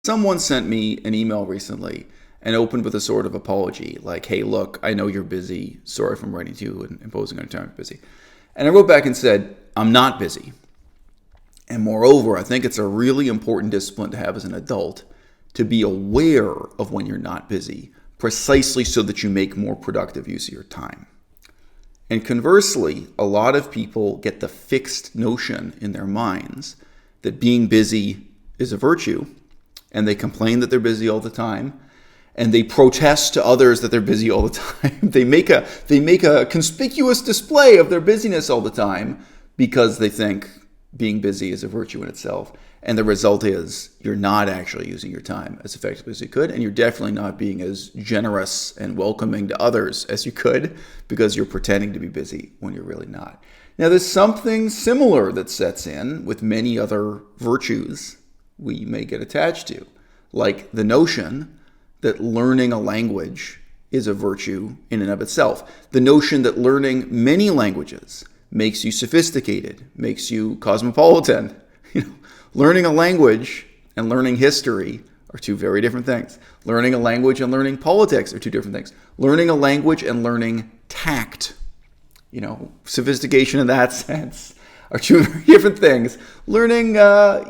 Someone sent me an email recently and opened with a sort of apology, like, hey, look, I know you're busy. Sorry if I'm writing to you and imposing on your time, you're busy. And I wrote back and said, I'm not busy. And moreover, I think it's a really important discipline to have as an adult to be aware of when you're not busy, precisely so that you make more productive use of your time. And conversely, a lot of people get the fixed notion in their minds that being busy is a virtue, and they complain that they're busy all the time, and they protest to others that they're busy all the time. They make a conspicuous display of their busyness all the time because they think being busy is a virtue in itself. And the result is you're not actually using your time as effectively as you could, and you're definitely not being as generous and welcoming to others as you could because you're pretending to be busy when you're really not. Now, there's something similar that sets in with many other virtues we may get attached to, like the notion that learning a language is a virtue in and of itself. The notion that learning many languages makes you sophisticated, makes you cosmopolitan. Learning a language and learning history are two very different things. Learning a language and learning politics are two different things. Learning a language and learning tact, sophistication in that sense, are two very different things. Learning a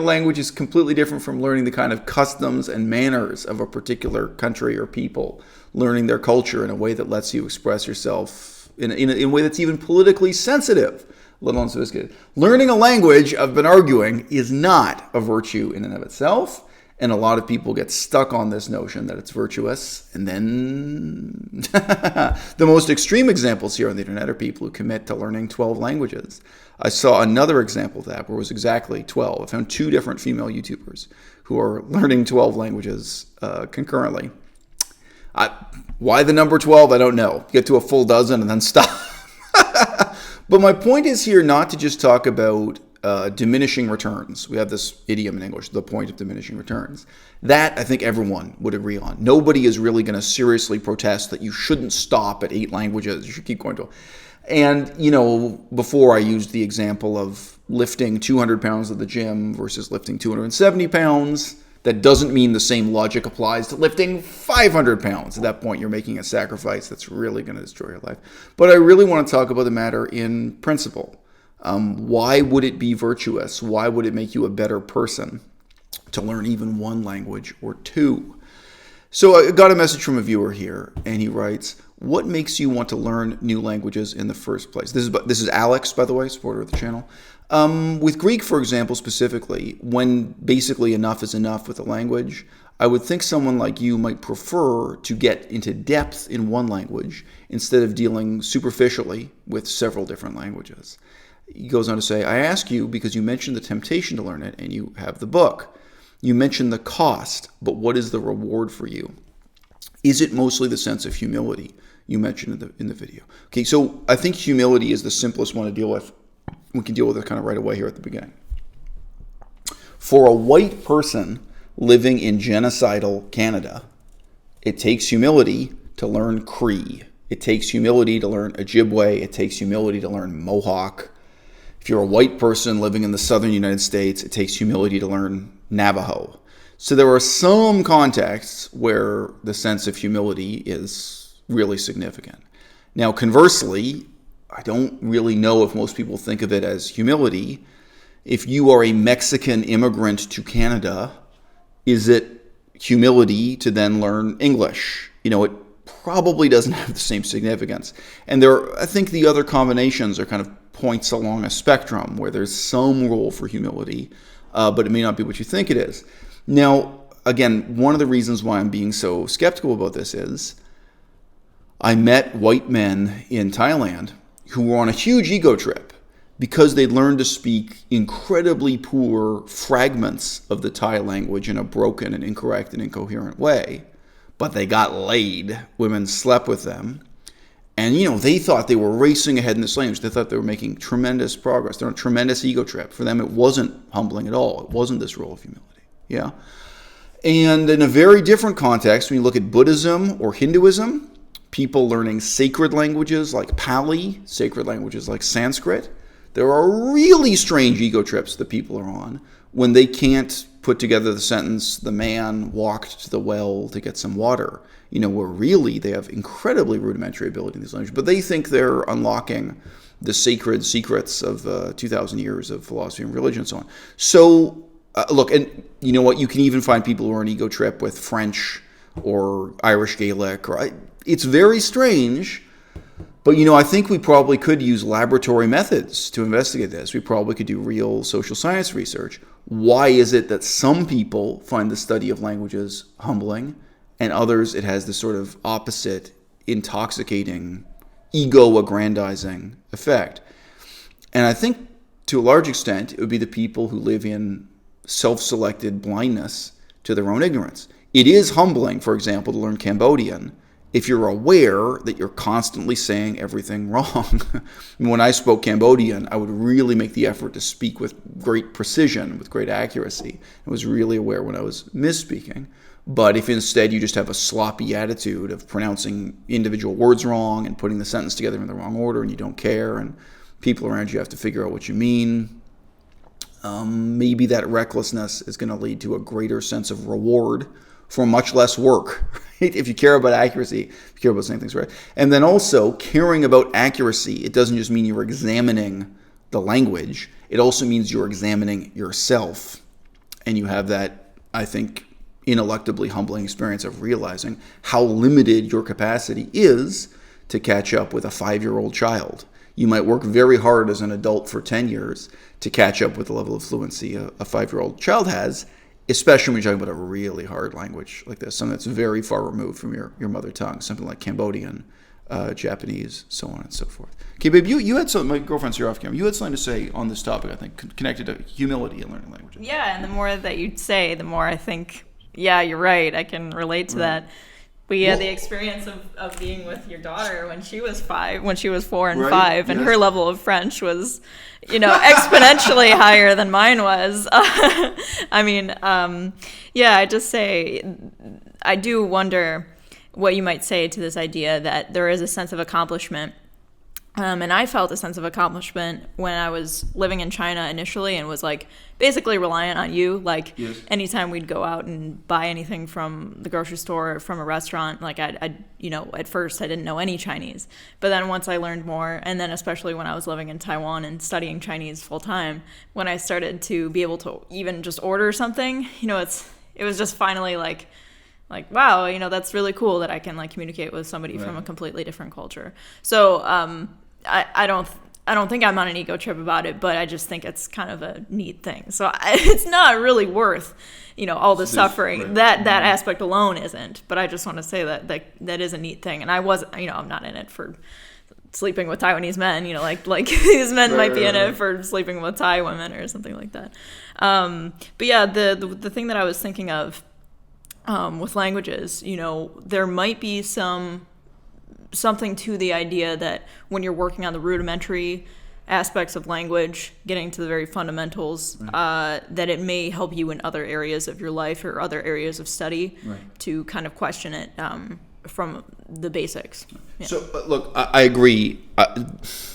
language is completely different from learning the kind of customs and manners of a particular country or people. Learning their culture in a way that lets you express yourself in a way that's even politically sensitive, let alone sophisticated. Learning a language, I've been arguing, is not a virtue in and of itself. And a lot of people get stuck on this notion that it's virtuous. And then the most extreme examples here on the internet are people who commit to learning 12 languages. I saw another example of that where it was exactly 12. I found 2 different female YouTubers who are learning 12 languages concurrently. Why the number 12? I don't know. Get to a full dozen and then stop. But my point is here not to just talk about diminishing returns. We have this idiom in English, the point of diminishing returns. That I think everyone would agree on. Nobody is really going to seriously protest that you shouldn't stop at 8 languages. You should keep going to. And, before I used the example of lifting 200 pounds at the gym versus lifting 270 pounds. That doesn't mean the same logic applies to lifting 500 pounds. At that point, you're making a sacrifice that's really going to destroy your life. But I really want to talk about the matter in principle. Why would it be virtuous? Why would it make you a better person to learn even 1 language or 2? So I got a message from a viewer here, and he writes, what makes you want to learn new languages in the first place? This is Alex, by the way, supporter of the channel. With Greek, for example, specifically, when basically enough is enough with a language, I would think someone like you might prefer to get into depth in one language instead of dealing superficially with several different languages. He goes on to say, I ask you because you mentioned the temptation to learn it and you have the book. You mentioned the cost, but what is the reward for you? Is it mostly the sense of humility you mentioned in the video? Okay, so I think humility is the simplest one to deal with. We can deal with it kind of right away here at the beginning. For a white person living in genocidal Canada, it takes humility to learn Cree. It takes humility to learn Ojibwe. It takes humility to learn Mohawk. If you're a white person living in the southern United States, it takes humility to learn Navajo. So there are some contexts where the sense of humility is really significant. Now, conversely, I don't really know if most people think of it as humility. If you are a Mexican immigrant to Canada, is it humility to then learn English? It probably doesn't have the same significance. And I think the other combinations are kind of points along a spectrum where there's some role for humility, but it may not be what you think it is. Now, again, one of the reasons why I'm being so skeptical about this is I met white men in Thailand who were on a huge ego trip because they'd learned to speak incredibly poor fragments of the Thai language in a broken and incorrect and incoherent way. But they got laid. Women slept with them. And, they thought they were racing ahead in this language. They thought they were making tremendous progress. They're on a tremendous ego trip. For them, it wasn't humbling at all. It wasn't this role of humility. Yeah. And in a very different context, when you look at Buddhism or Hinduism, people learning sacred languages like Pali, sacred languages like Sanskrit, there are really strange ego trips that people are on when they can't put together the sentence, the man walked to the well to get some water, where really they have incredibly rudimentary ability in these languages, but they think they're unlocking the sacred secrets of 2,000 years of philosophy and religion and so on. So, look, and you know what? You can even find people who are on ego trip with French or Irish Gaelic. It's very strange, but, I think we probably could use laboratory methods to investigate this. We probably could do real social science research. Why is it that some people find the study of languages humbling and others it has this sort of opposite, intoxicating, ego-aggrandizing effect? And I think to a large extent, it would be the people who live in self-selected blindness to their own ignorance. It is humbling, for example, to learn Cambodian if you're aware that you're constantly saying everything wrong. When I spoke Cambodian, I would really make the effort to speak with great precision, with great accuracy. I was really aware when I was misspeaking. But if instead you just have a sloppy attitude of pronouncing individual words wrong and putting the sentence together in the wrong order and you don't care and people around you have to figure out what you mean, maybe that recklessness is going to lead to a greater sense of reward for much less work, right? If you care about accuracy, if you care about saying things right. And then also, caring about accuracy, it doesn't just mean you're examining the language. It also means you're examining yourself. And you have that, I think, ineluctably humbling experience of realizing how limited your capacity is to catch up with a 5-year-old child. You might work very hard as an adult for 10 years to catch up with the level of fluency a 5-year-old child has, especially when you're talking about a really hard language like this, something that's very far removed from your mother tongue, something like Cambodian, Japanese, so on and so forth. Okay, babe, you had something, my girlfriend's here off camera, you had something to say on this topic, I think, connected to humility in learning languages. Yeah, and the more that you say, the more I think, yeah, you're right, I can relate to that. We had the experience of being with your daughter when she was 4 and 5, and her level of French was, exponentially higher than mine was. I mean, I just say, I do wonder what you might say to this idea that there is a sense of accomplishment. And I felt a sense of accomplishment when I was living in China initially and was basically reliant on you. Anytime we'd go out and buy anything from the grocery store or from a restaurant, at first I didn't know any Chinese. But then once I learned more, and then especially when I was living in Taiwan and studying Chinese full time, when I started to be able to even just order something, it was just finally wow, that's really cool that I can communicate with somebody from a completely different culture. So I don't think I'm on an ego trip about it, but I just think it's kind of a neat thing. So it's not really worth, all the suffering. Right. That aspect alone isn't. But I just want to say that is a neat thing. And I was, I'm not in it for sleeping with Taiwanese men, like these men might be in it for sleeping with Thai women or something like that. But yeah, the thing that I was thinking of with languages, there might be something to the idea that when you're working on the rudimentary aspects of language, getting to the very fundamentals, that it may help you in other areas of your life or other areas of study to kind of question it from the basics. Yeah. So, look, I agree. There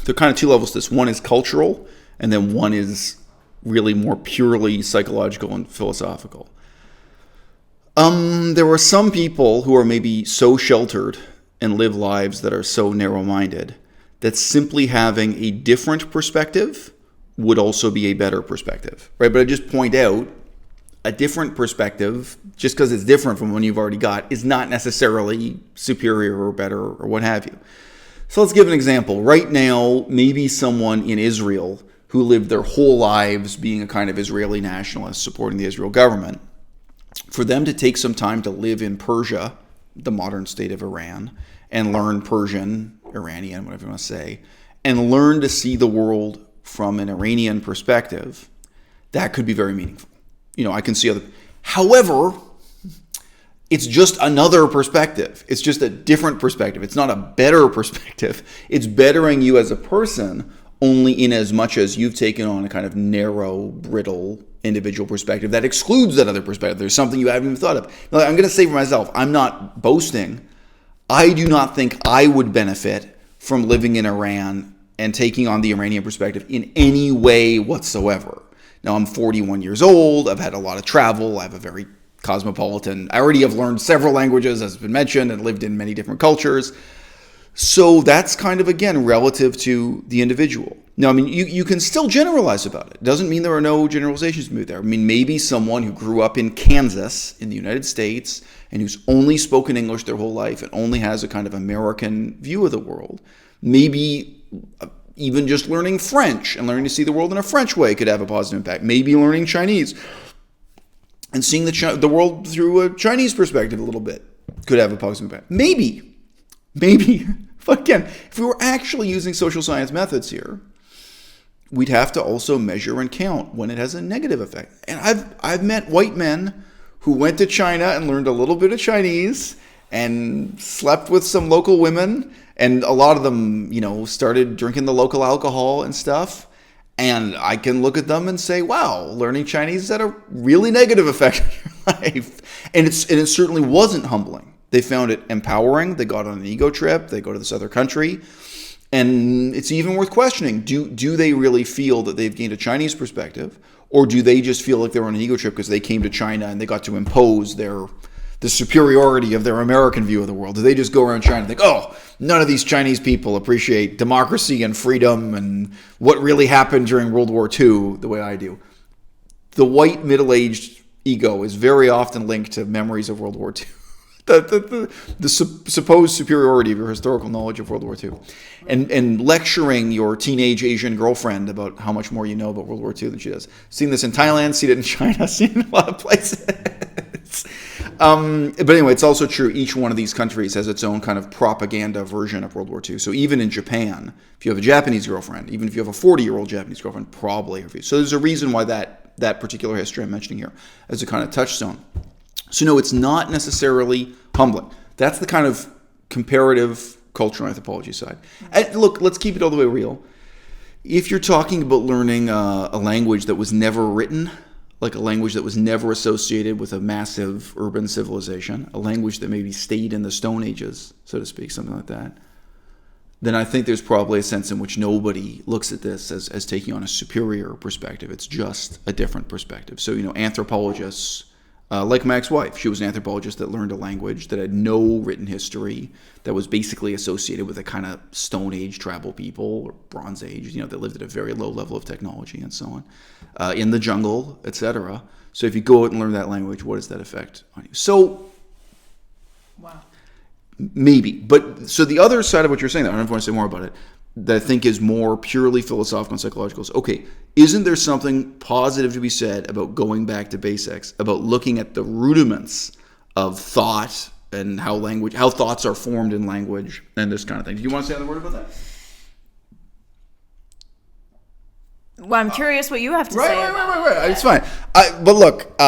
are kind of two levels to this. One is cultural, and then one is really more purely psychological and philosophical. There are some people who are maybe so sheltered and live lives that are so narrow-minded that simply having a different perspective would also be a better perspective, right? But I just point out a different perspective, just because it's different from one you've already got, is not necessarily superior or better or what have you. So let's give an example. Right now, maybe someone in Israel who lived their whole lives being a kind of Israeli nationalist supporting the Israel government, for them to take some time to live in Persia, the modern state of Iran, and learn Persian, Iranian, whatever you want to say, and learn to see the world from an Iranian perspective, that could be very meaningful. I can see other... However, it's just another perspective. It's just a different perspective. It's not a better perspective. It's bettering you as a person only in as much as you've taken on a kind of narrow, brittle, individual perspective that excludes that other perspective. There's something you haven't even thought of. Now, I'm going to say for myself, I'm not boasting. I do not think I would benefit from living in Iran and taking on the Iranian perspective in any way whatsoever. Now, I'm 41 years old. I've had a lot of travel. I have a very cosmopolitan. I already have learned several languages, as has been mentioned, and lived in many different cultures. So that's kind of, again, relative to the individual. Now, I mean, you can still generalize about it. It doesn't mean there are no generalizations made there. I mean, maybe someone who grew up in Kansas in the United States and who's only spoken English their whole life and only has a kind of American view of the world, maybe even just learning French and learning to see the world in a French way could have a positive impact. Maybe learning Chinese and seeing the world through a Chinese perspective a little bit could have a positive impact. Maybe. But again, if we were actually using social science methods here, we'd have to also measure and count when it has a negative effect. And I've met white men who went to China and learned a little bit of Chinese and slept with some local women, and a lot of them, started drinking the local alcohol and stuff. And I can look at them and say, wow, learning Chinese had a really negative effect on your life. And it certainly wasn't humbling. They found it empowering. They got on an ego trip. They go to this other country. And it's even worth questioning. Do they really feel that they've gained a Chinese perspective? Or do they just feel like they're on an ego trip because they came to China and they got to impose the superiority of their American view of the world? Do they just go around China and think, oh, none of these Chinese people appreciate democracy and freedom and what really happened during World War II the way I do? The white middle-aged ego is very often linked to memories of World War II. The supposed superiority of your historical knowledge of World War II, and lecturing your teenage Asian girlfriend about how much more you know about World War II than she does. Seen this in Thailand, seen it in China, seen it in a lot of places. But anyway, it's also true. Each one of these countries has its own kind of propaganda version of World War II. So even in Japan, if you have a Japanese girlfriend, even if you have a 40-year-old Japanese girlfriend, probably. So there's a reason why that particular history I'm mentioning here as a kind of touchstone. So no, it's not necessarily humbling. That's the kind of comparative cultural anthropology side. And look, let's keep it all the way real. If you're talking about learning a language that was never written, like a language that was never associated with a massive urban civilization, a language that maybe stayed in the Stone Ages, so to speak, something like that, then I think there's probably a sense in which nobody looks at this as taking on a superior perspective. It's just a different perspective. So, anthropologists, like my ex-wife, she was an anthropologist that learned a language that had no written history, that was basically associated with a kind of Stone Age tribal people or Bronze Age, that lived at a very low level of technology and so on, in the jungle, etc. So if you go out and learn that language, what does that affect on you? So, wow. Maybe. But so the other side of what you're saying, I don't know if I want to say more about it, that I think is more purely philosophical and psychological is, okay, isn't there something positive to be said about going back to basics, about looking at the rudiments of thought and how thoughts are formed in language and this kind of thing? Do you want to say another word about that? Well, I'm curious what you have to say. Right. It's fine. But look,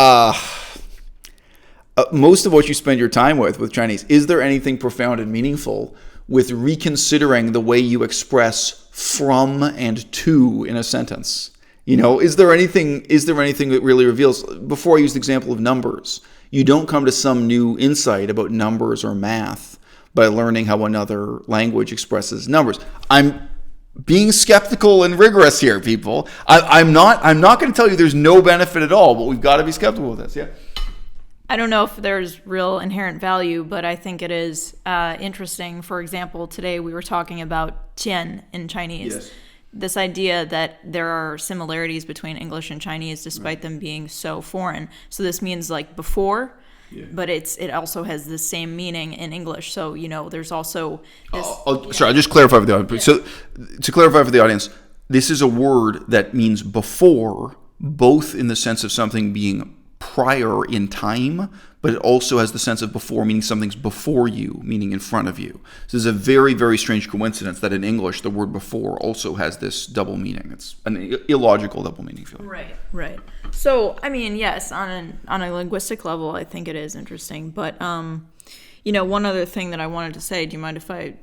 most of what you spend your time with Chinese, is there anything profound and meaningful with reconsidering the way you express from and to in a sentence? Is there anything that really reveals? Before I used the example of numbers, you don't come to some new insight about numbers or math by learning how another language expresses numbers. I'm being skeptical and rigorous here, people. I'm not going to tell you there's no benefit at all, but we've got to be skeptical with this. Yeah. I don't know if there's real inherent value, but I think it is interesting. For example, today we were talking about qian in Chinese. Yes. This idea that there are similarities between English and Chinese despite them being so foreign. So this means like before, but it also has the same meaning in English. So, there's also this... Sorry, I'll just clarify for the audience. Yeah. So to clarify for the audience, this is a word that means before, both in the sense of something being prior in time, but it also has the sense of before, meaning something's before you, meaning in front of you. So there's a very, very strange coincidence that in English, the word before also has this double meaning. It's an illogical double meaning, if you like. Right. So, I mean, yes, on a linguistic level, I think it is interesting. But, one other thing that I wanted to say, do you mind if I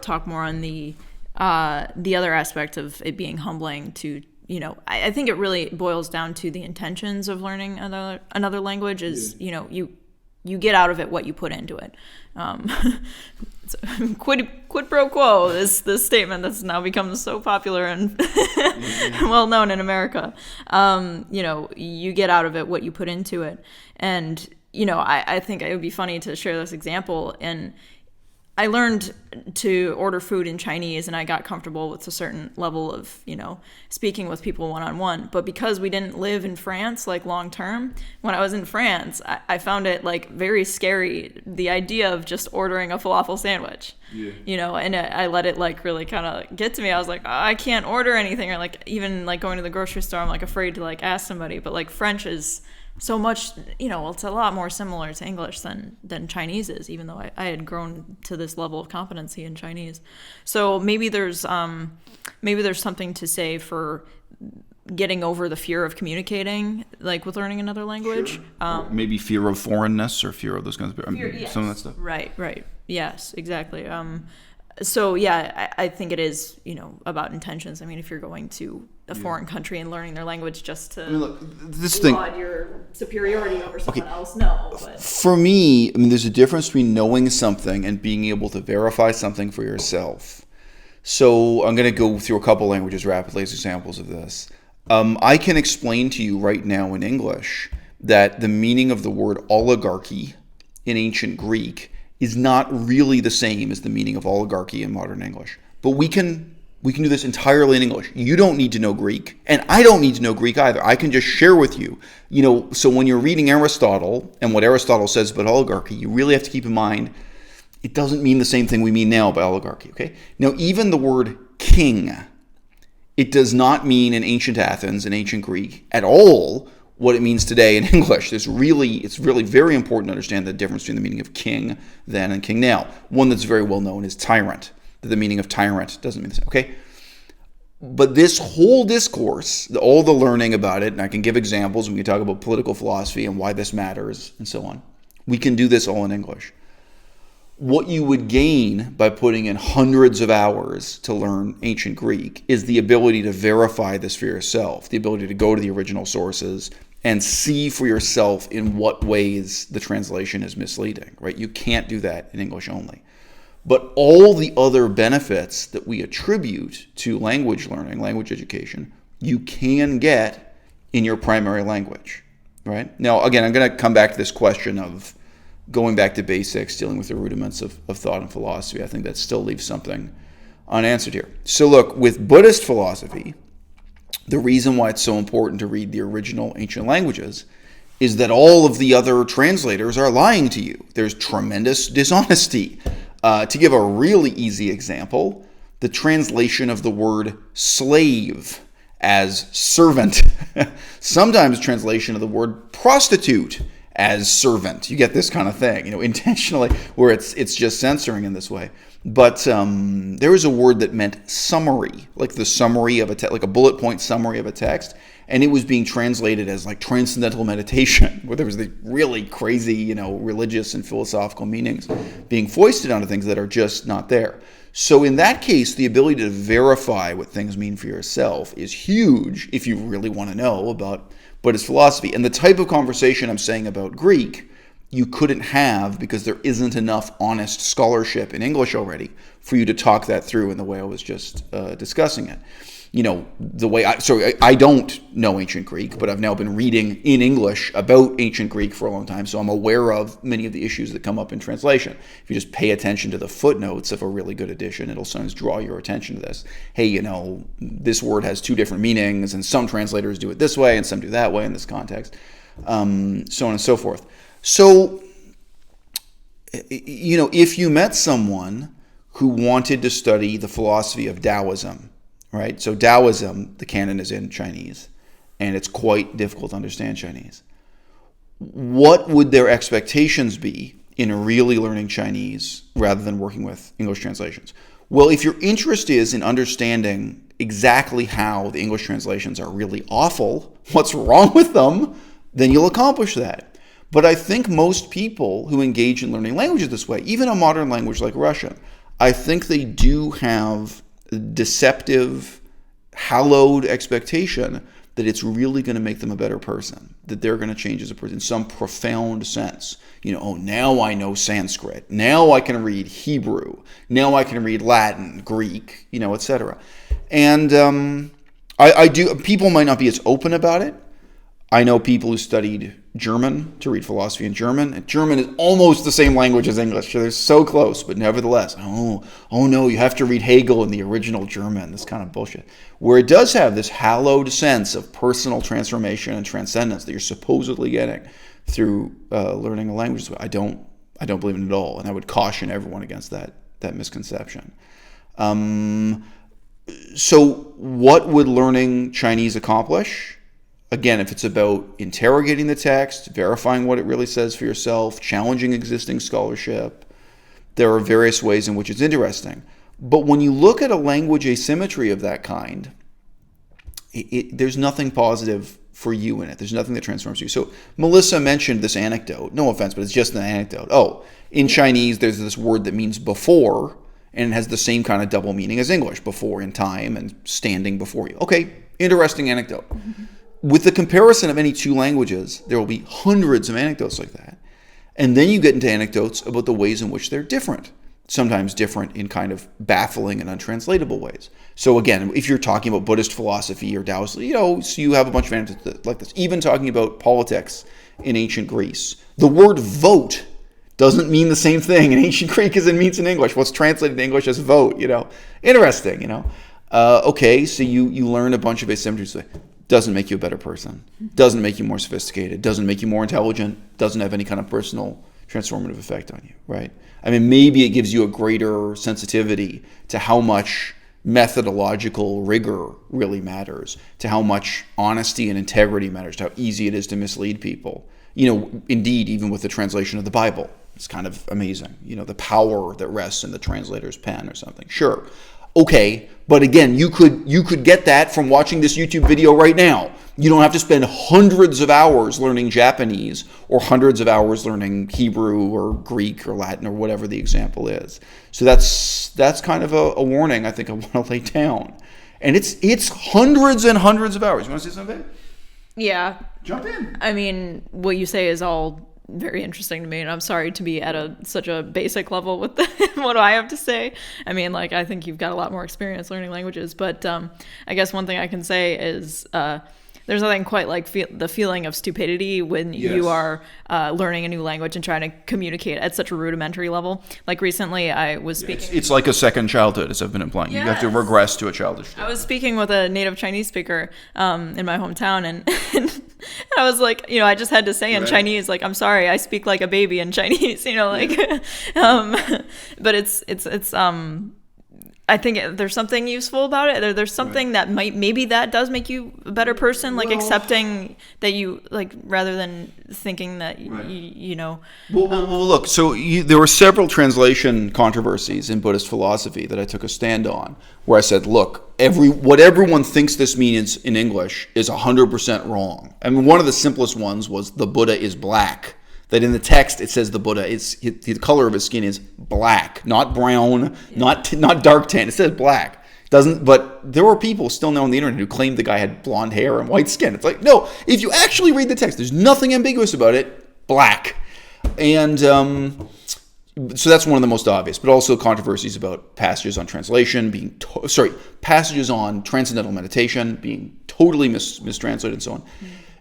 talk more on the other aspect of it being humbling to I think it really boils down to the intentions of learning another language is, you get out of it what you put into it. Quid pro quo is this statement that's now become so popular and well known in America. You get out of it what you put into it. And, I think it would be funny to share this example. And I learned to order food in Chinese, and I got comfortable with a certain level of, speaking with people one-on-one. But because we didn't live in France, like long term, when I was in France, I found it like very scary, the idea of just ordering a falafel sandwich, and I let it like really kind of get to me. I was like, I can't order anything, or like even like going to the grocery store, I'm like afraid to like ask somebody. But like French is so much, it's a lot more similar to English than Chinese is, even though I had grown to this level of competency in Chinese. So maybe there's something to say for getting over the fear of communicating, like with learning another language. Sure. Maybe fear of foreignness or fear of those kinds of some of that stuff. Right. Yes, exactly. So yeah, I think it is, about intentions. I mean, if you're going to a foreign country and learning their language just to laud your superiority over someone else, no. But for me, there's a difference between knowing something and being able to verify something for yourself. So I'm going to go through a couple languages rapidly as examples of this. I can explain to you right now in English that the meaning of the word oligarchy in ancient Greek is not really the same as the meaning of oligarchy in modern English. But we can do this entirely in English. You don't need to know Greek, and I don't need to know Greek either. I can just share with you. So when you're reading Aristotle and what Aristotle says about oligarchy, you really have to keep in mind it doesn't mean the same thing we mean now by oligarchy, okay? Now, even the word king, it does not mean in ancient Athens and ancient Greek at all what it means today in English. It's really very important to understand the difference between the meaning of king then and king now. One that's very well known is tyrant. That the meaning of tyrant doesn't mean the same, okay? But this whole discourse, all the learning about it, and I can give examples, and we can talk about political philosophy and why this matters and so on. We can do this all in English. What you would gain by putting in hundreds of hours to learn ancient Greek is the ability to verify this for yourself, the ability to go to the original sources and see for yourself in what ways the translation is misleading, right? You can't do that in English only. But all the other benefits that we attribute to language learning, language education, you can get in your primary language, right? Now, again, I'm going to come back to this question of going back to basics, dealing with the rudiments of thought and philosophy. I think that still leaves something unanswered here. So look, with Buddhist philosophy, the reason why it's so important to read the original ancient languages is that all of the other translators are lying to you. There's tremendous dishonesty. To give a really easy example, the translation of the word slave as servant. Sometimes translation of the word prostitute as servant. You get this kind of thing, intentionally, where it's just censoring in this way. But there was a word that meant summary, like the summary of a like a bullet point summary of a text, and it was being translated as like transcendental meditation, where there was the really crazy, religious and philosophical meanings being foisted onto things that are just not there. So in that case, the ability to verify what things mean for yourself is huge if you really want to know about Buddhist philosophy. And the type of conversation I'm saying about Greek, you couldn't have because there isn't enough honest scholarship in English already for you to talk that through in the way I was just discussing it. The way I don't know ancient Greek, but I've now been reading in English about ancient Greek for a long time, so I'm aware of many of the issues that come up in translation. If you just pay attention to the footnotes of a really good edition, it'll sometimes draw your attention to this. Hey, this word has two different meanings, and some translators do it this way, and some do that way in this context, so on and so forth. So, if you met someone who wanted to study the philosophy of Taoism, right? So Taoism, the canon is in Chinese, and it's quite difficult to understand Chinese. What would their expectations be in really learning Chinese rather than working with English translations? Well, if your interest is in understanding exactly how the English translations are really awful, what's wrong with them, then you'll accomplish that. But I think most people who engage in learning languages this way, even a modern language like Russian, I think they do have deceptive, hallowed expectation that it's really going to make them a better person, that they're going to change as a person in some profound sense. Oh, now I know Sanskrit. Now I can read Hebrew. Now I can read Latin, Greek, etc. And I do. People might not be as open about it. I know people who studied German to read philosophy in German. And German is almost the same language as English. So they're so close, but nevertheless, oh no, you have to read Hegel in the original German. This kind of bullshit. Where it does have this hallowed sense of personal transformation and transcendence that you're supposedly getting through learning a language. I don't believe in it at all, and I would caution everyone against that misconception. So what would learning Chinese accomplish? Again, if it's about interrogating the text, verifying what it really says for yourself, challenging existing scholarship, there are various ways in which it's interesting. But when you look at a language asymmetry of that kind, there's nothing positive for you in it. There's nothing that transforms you. So Melissa mentioned this anecdote. No offense, but it's just an anecdote. Oh, in Chinese, there's this word that means before, and it has the same kind of double meaning as English, before in time and standing before you. Okay, interesting anecdote. With the comparison of any two languages, there will be hundreds of anecdotes like that. And then you get into anecdotes about the ways in which they're different, sometimes different in kind of baffling and untranslatable ways. So again, if you're talking about Buddhist philosophy or Taoist, so you have a bunch of anecdotes like this. Even talking about politics in ancient Greece, the word vote doesn't mean the same thing in ancient Greek as it means in English. What's translated in English as vote, Interesting, Okay, so you learn a bunch of asymmetries. Doesn't make you a better person, doesn't make you more sophisticated, doesn't make you more intelligent, doesn't have any kind of personal transformative effect on you, right? I mean, maybe it gives you a greater sensitivity to how much methodological rigor really matters, to how much honesty and integrity matters, to how easy it is to mislead people. Indeed, even with the translation of the Bible, it's kind of amazing, the power that rests in the translator's pen or something. Sure. Okay, but again, you could get that from watching this YouTube video right now. You don't have to spend hundreds of hours learning Japanese or hundreds of hours learning Hebrew or Greek or Latin or whatever the example is. So that's kind of a warning I think I want to lay down. And it's hundreds and hundreds of hours. You want to say something? Yeah. Jump in. I mean, what you say is all very interesting to me, and I'm sorry to be at such a basic level with what I have to say. I mean, I think you've got a lot more experience learning languages, but I guess one thing I can say is there's nothing quite like the feeling of stupidity when you are learning a new language and trying to communicate at such a rudimentary level. Like recently, I was speaking. It's like a second childhood, as I've been implying. Yes. You have to regress to a childish state. I was speaking with a native Chinese speaker in my hometown, and I was like, I just had to say in Chinese, I'm sorry, I speak like a baby in Chinese, but it's I think there's something useful about it. There's something that maybe that does make you a better person, accepting that you, rather than thinking that, Well, look, so there were several translation controversies in Buddhist philosophy that I took a stand on, where I said, look, what everyone thinks this means in English is 100% wrong. I mean, one of the simplest ones was the Buddha is black. That in the text it says the Buddha the color of his skin is black, not brown, not dark tan. It says black. But there were people still now on the internet who claimed the guy had blonde hair and white skin. It's no, if you actually read the text, there's nothing ambiguous about it. Black, and so that's one of the most obvious. But also controversies about passages on translation passages on transcendental meditation being totally mistranslated and so on.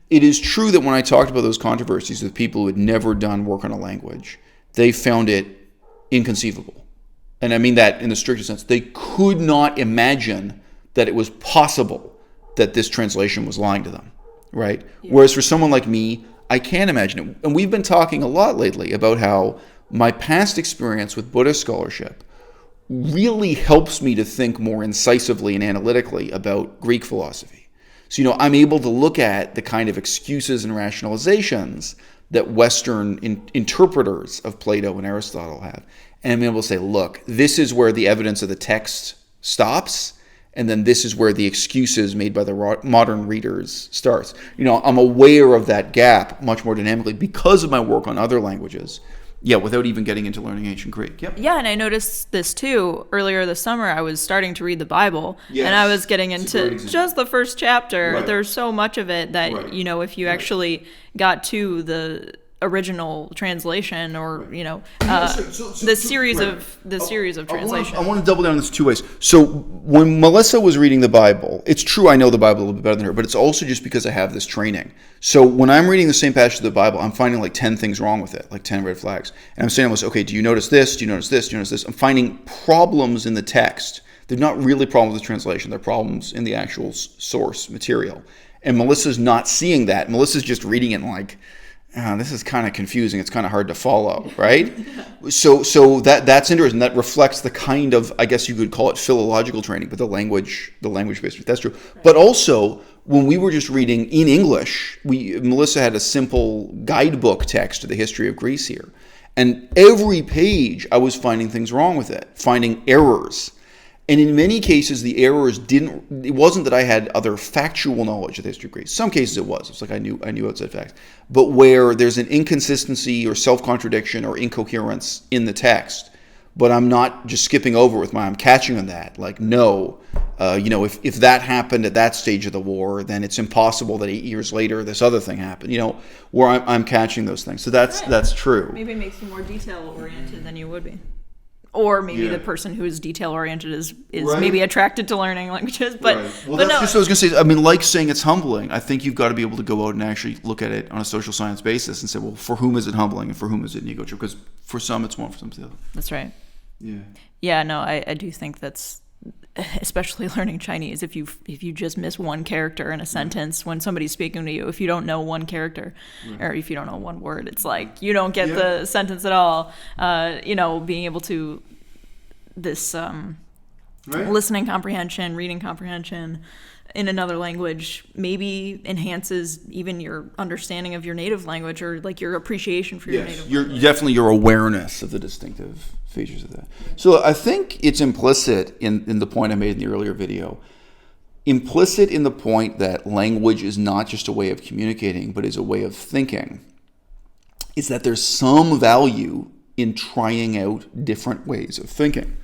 It is true that when I talked about those controversies with people who had never done work on a language, they found it inconceivable. And I mean that in the strictest sense. They could not imagine that it was possible that this translation was lying to them, right? Yeah. Whereas for someone like me, I can imagine it. And we've been talking a lot lately about how my past experience with Buddhist scholarship really helps me to think more incisively and analytically about Greek philosophy. So, I'm able to look at the kind of excuses and rationalizations that Western interpreters of Plato and Aristotle have. And I'm able to say, look, this is where the evidence of the text stops, and then this is where the excuses made by the modern readers starts. I'm aware of that gap much more dynamically because of my work on other languages Yeah, without even getting into learning ancient Greek. Yep. Yeah, and I noticed this too. Earlier this summer, I was starting to read the Bible, Yes, and I was getting it's a great into example. just the first chapter. Right. There's so much of it that, Right. if you Right. actually got to the original translation, or the series of translation. I want to double down on this two ways. So when Melissa was reading the Bible, it's true I know the Bible a little bit better than her, but it's also just because I have this training. So when I'm reading the same passage of the Bible, I'm finding like 10 things wrong with it, like 10 red flags. And I'm saying to Melissa, okay, do you notice this? Do you notice this? Do you notice this? I'm finding problems in the text. They're not really problems with the translation. They're problems in the actual source material. And Melissa's not seeing that. Melissa's just reading it like, this is kind of confusing. It's kind of hard to follow, right? So that's interesting. That reflects the kind of, I guess you could call it philological training, but the language based. That's true. But also, when we were just reading in English, Melissa had a simple guidebook text to the history of Greece here, and every page I was finding things wrong with it, finding errors. And in many cases, the errors it wasn't that I had other factual knowledge of the history of Greece. Some cases it was. It's like I knew outside facts. But where there's an inconsistency or self-contradiction or incoherence in the text, but I'm not just skipping over I'm catching on that. Like, no, if that happened at that stage of the war, then it's impossible that 8 years later this other thing happened, where I'm catching those things. So that's true. Maybe it makes you more detail-oriented than you would be. Or maybe the person who is detail-oriented is Right. maybe attracted to learning languages. But, Right. Well, but that's no. just what I was going to say. I mean, like saying it's humbling, I think you've got to be able to go out and actually look at it on a social science basis and say, well, for whom is it humbling and for whom is it an ego trip? Because for some it's one, for some it's the other. That's right. Yeah. Yeah, no, I do think that's, especially learning Chinese, if you just miss one character in a sentence when somebody's speaking to you, if you don't know one character, or if you don't know one word, it's like you don't get the sentence at all. Being able to this listening comprehension, reading comprehension in another language maybe enhances even your understanding of your native language, or like your appreciation for your native language. Definitely your awareness of the distinctive features of that. So I think it's implicit in the point I made in the earlier video, implicit in the point that language is not just a way of communicating, but is a way of thinking, is that there's some value in trying out different ways of thinking.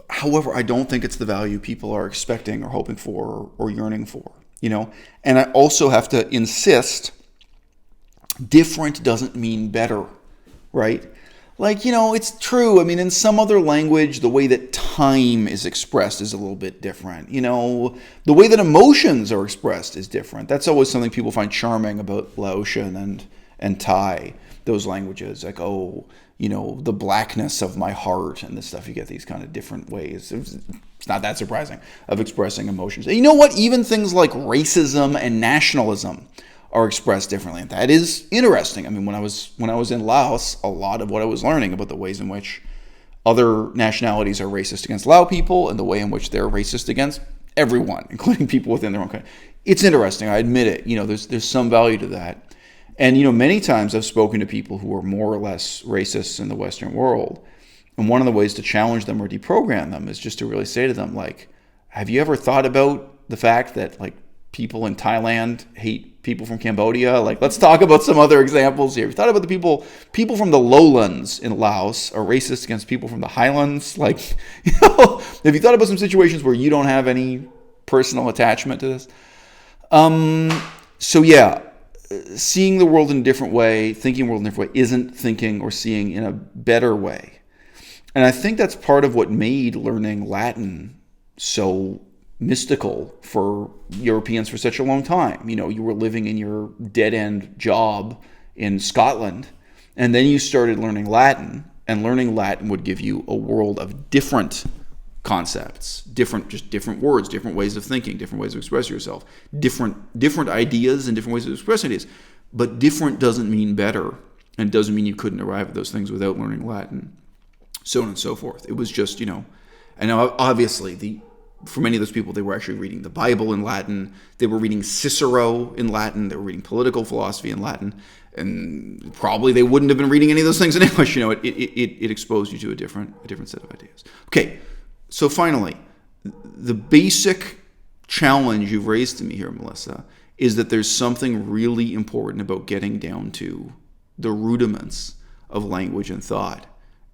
However, I don't think it's the value people are expecting or hoping for or yearning for, And I also have to insist, different doesn't mean better, right? Like, it's true. I mean, in some other language, the way that time is expressed is a little bit different. The way that emotions are expressed is different. That's always something people find charming about Laotian and Thai, those languages. Like, the blackness of my heart and this stuff. You get these kind of different ways. It's not that surprising of expressing emotions. And you know what? Even things like racism and nationalism are expressed differently. And that is interesting. I mean, when I was in Laos, a lot of what I was learning about the ways in which other nationalities are racist against Lao people and the way in which they're racist against everyone, including people within their own country. It's interesting. I admit it. There's some value to that. And, many times I've spoken to people who are more or less racists in the Western world. And one of the ways to challenge them or deprogram them is just to really say to them, like, have you ever thought about the fact that, like, people in Thailand hate people from Cambodia? Like, let's talk about some other examples here. Have you thought about the people from the lowlands in Laos are racist against people from the highlands? Like, have you thought about some situations where you don't have any personal attachment to this? Seeing the world in a different way, thinking the world in a different way, isn't thinking or seeing in a better way. And I think that's part of what made learning Latin so mystical for Europeans for such a long time. You were living in your dead-end job in Scotland, and then you started learning Latin, and learning Latin would give you a world of different concepts, different words, different ways of thinking, different ways of expressing yourself, different ideas and different ways of expressing ideas. But different doesn't mean better, and doesn't mean you couldn't arrive at those things without learning Latin, so on and so forth. It was just, and now obviously for many of those people, they were actually reading the Bible in Latin, they were reading Cicero in Latin, they were reading political philosophy in Latin, and probably they wouldn't have been reading any of those things in English. It exposed you to a different set of ideas. Okay. So finally, the basic challenge you've raised to me here, Melissa, is that there's something really important about getting down to the rudiments of language and thought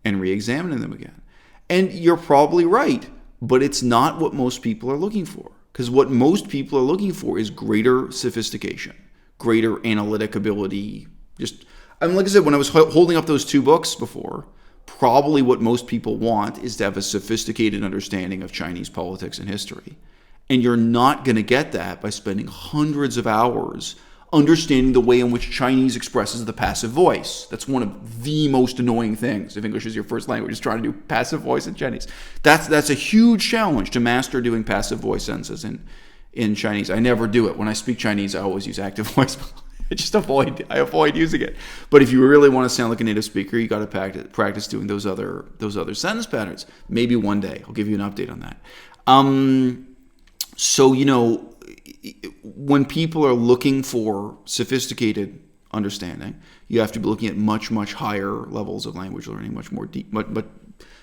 and re-examining them again. And you're probably right, but it's not what most people are looking for. Because what most people are looking for is greater sophistication, greater analytic ability. Like I said, when I was holding up those two books before, probably what most people want is to have a sophisticated understanding of Chinese politics and history. And you're not going to get that by spending hundreds of hours understanding the way in which Chinese expresses the passive voice. That's one of the most annoying things if English is your first language, is trying to do passive voice in Chinese. That's a huge challenge to master doing passive voice sentences in Chinese. I never do it. When I speak Chinese, I always use active voice. I avoid using it. But if you really want to sound like a native speaker, you got to practice doing those other sentence patterns. Maybe one day I'll give you an update on that. So, when people are looking for sophisticated understanding, you have to be looking at much, much higher levels of language learning, much more deep, but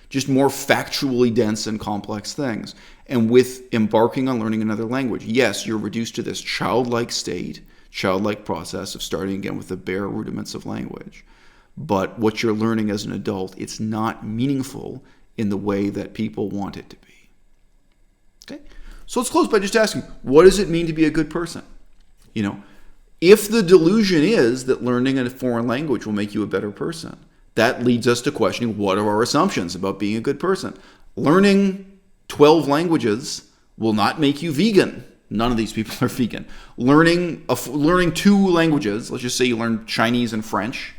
just more factually dense and complex things. And with embarking on learning another language, yes, you're reduced to this childlike state, childlike process of starting again with the bare rudiments of language. But what you're learning as an adult, it's not meaningful in the way that people want it to be. Okay? So let's close by just asking, what does it mean to be a good person? If the delusion is that learning a foreign language will make you a better person, that leads us to questioning, what are our assumptions about being a good person? Learning 12 languages will not make you vegan. None of these people are vegan. Learning 2 languages, let's just say you learn Chinese and French,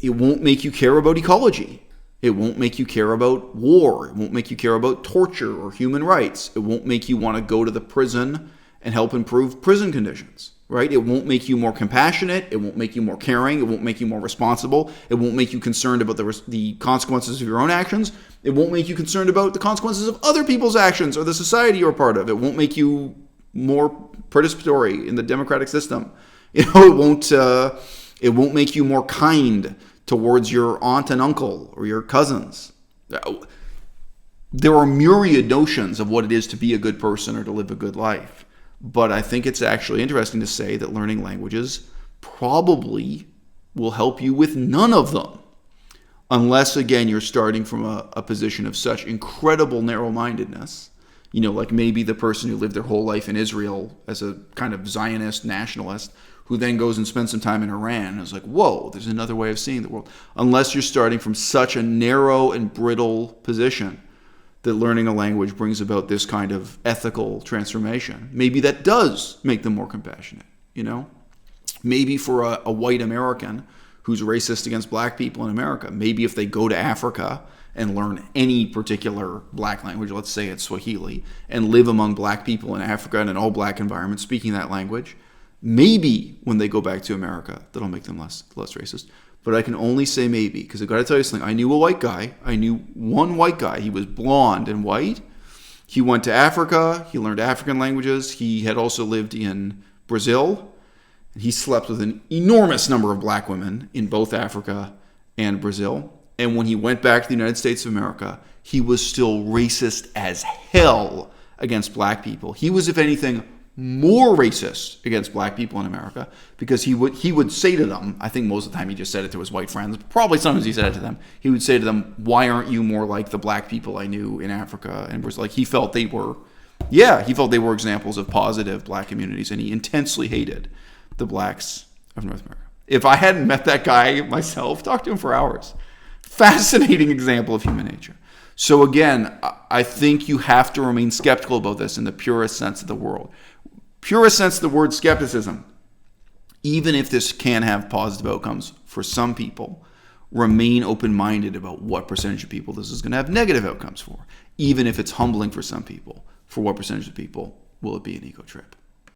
it won't make you care about ecology. It won't make you care about war. It won't make you care about torture or human rights. It won't make you want to go to the prison and help improve prison conditions, right? It won't make you more compassionate. It won't make you more caring. It won't make you more responsible. It won't make you concerned about the consequences of your own actions. It won't make you concerned about the consequences of other people's actions or the society you're part of. It won't make you more participatory in the democratic system. It won't make you more kind towards your aunt and uncle or your cousins. There are myriad notions of what it is to be a good person or to live a good life. But I think it's actually interesting to say that learning languages probably will help you with none of them. Unless, again, you're starting from a position of such incredible narrow-mindedness. Like maybe the person who lived their whole life in Israel as a kind of Zionist nationalist, who then goes and spends some time in Iran and is like, whoa, there's another way of seeing the world. Unless you're starting from such a narrow and brittle position that learning a language brings about this kind of ethical transformation. Maybe that does make them more compassionate, Maybe for a white American who's racist against black people in America, maybe if they go to Africa and learn any particular black language, let's say it's Swahili, and live among black people in Africa in an all-black environment speaking that language, maybe when they go back to America, that'll make them less racist. But I can only say maybe, because I've got to tell you something. I knew a white guy. I knew one white guy. He was blonde and white. He went to Africa. He learned African languages. He had also lived in Brazil. And he slept with an enormous number of black women in both Africa and Brazil. And when he went back to the United States of America, he was still racist as hell against black people. He was, if anything, more racist against black people in America, because he would say to them, I think most of the time he just said it to his white friends, probably sometimes he said it to them, he would say to them, why aren't you more like the black people I knew in Africa? And was like, he felt they were examples of positive black communities, and he intensely hated the blacks of North America. If I hadn't met that guy myself, talked to him for hours. Fascinating example of human nature. So again, I think you have to remain skeptical about this in the purest sense of the word. Purest sense of the word skepticism. Even if this can have positive outcomes for some people, remain open-minded about what percentage of people this is going to have negative outcomes for. Even if it's humbling for some people, for what percentage of people will it be an ego trip?